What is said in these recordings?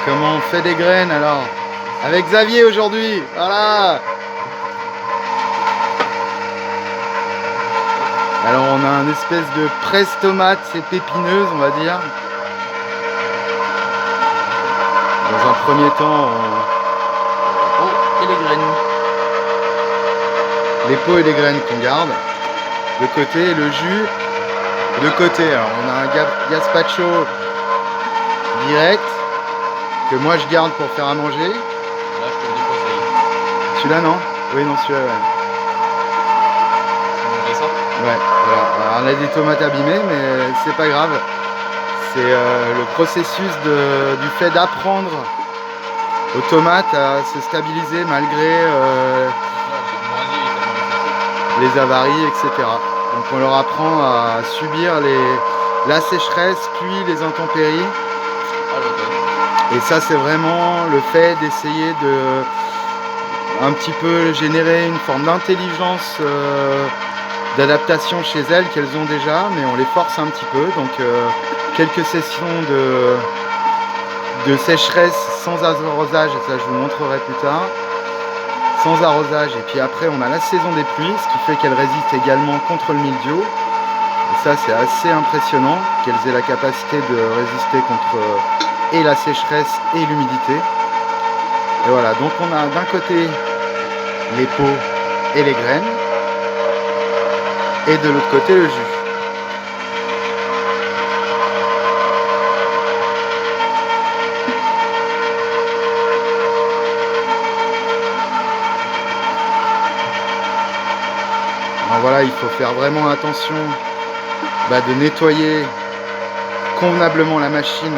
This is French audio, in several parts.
Comment on fait des graines alors? Avec Xavier aujourd'hui, voilà. Alors on a un espèce de presse tomate, c'est pépineuse on va dire. Dans un premier temps, Oh, et les graines. les pots et les graines qu'on garde de côté, le jus de côté. Alors on a un gazpacho direct que moi je garde pour faire à manger. Là, je te le déconseille. Celui-là non? Oui non celui-là ouais. Tu mangerais ça? Ouais, voilà. Alors, on a des tomates abîmées mais c'est pas grave. C'est le processus du fait d'apprendre aux tomates à se stabiliser malgré les avaries, etc. Donc on leur apprend à subir la sécheresse puis les intempéries. Et ça c'est vraiment le fait d'essayer de un petit peu générer une forme d'intelligence d'adaptation chez elles qu'elles ont déjà, mais on les force un petit peu. Donc quelques sessions de sécheresse sans arrosage, et ça je vous montrerai plus tard, sans arrosage, et puis après on a la saison des pluies, ce qui fait qu'elles résistent également contre le mildiou, et ça c'est assez impressionnant qu'elles aient la capacité de résister contre et la sécheresse et l'humidité. Et voilà, donc on a d'un côté les pots et les graines, et de l'autre côté le jus. Alors voilà, il faut faire vraiment attention de nettoyer convenablement la machine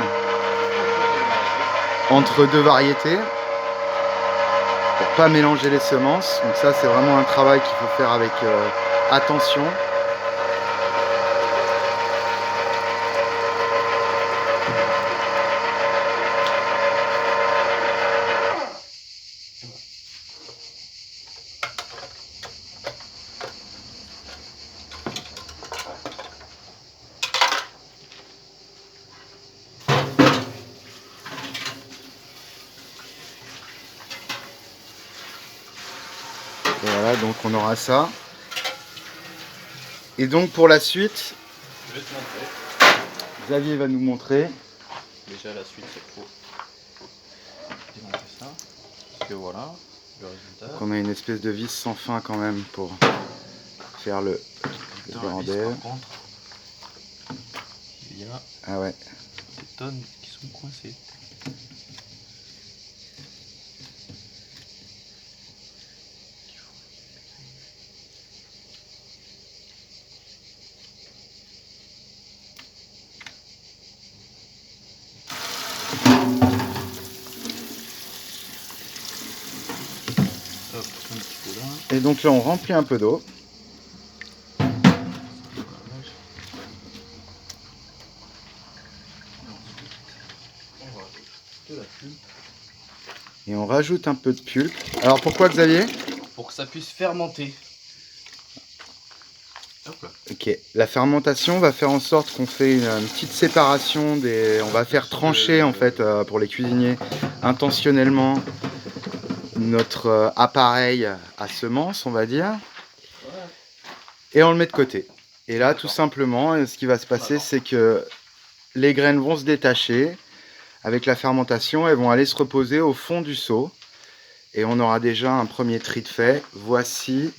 entre deux variétés pour pas mélanger les semences. Donc ça c'est vraiment un travail qu'il faut faire avec attention. Et voilà, donc on aura ça. Et donc pour la suite, je vais te montrer. Xavier va nous montrer. Déjà la suite, c'est pour démonter ça. Parce que voilà, le résultat. Donc on a une espèce de vis sans fin quand même pour faire le bordel. Par contre, il y a des tonnes qui sont coincées. Hop, un petit peu là. Et donc là on remplit un peu d'eau. Et on rajoute un peu de pulpe. Alors pourquoi Xavier? Pour que ça puisse fermenter. Hop là. Ok, la fermentation va faire en sorte qu'on fait une petite séparation on va faire trancher en fait pour les cuisiniers intentionnellement notre appareil à semences on va dire. Et on le met de côté. Et là tout simplement ce qui va se passer c'est que les graines vont se détacher. Avec la fermentation, elles vont aller se reposer au fond du seau. Et on aura déjà un premier tri de fait. Voici.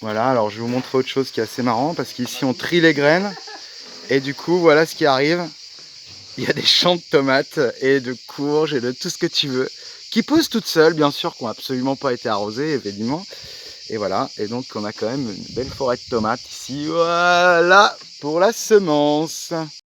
Voilà, alors je vais vous montrer autre chose qui est assez marrant. Parce qu'ici on trie les graines. Et du coup, voilà ce qui arrive. Il y a des champs de tomates et de courges et de tout ce que tu veux. Qui poussent toutes seules, bien sûr, qui n'ont absolument pas été arrosées, évidemment. Et voilà, et donc on a quand même une belle forêt de tomates ici. Voilà, pour la semence.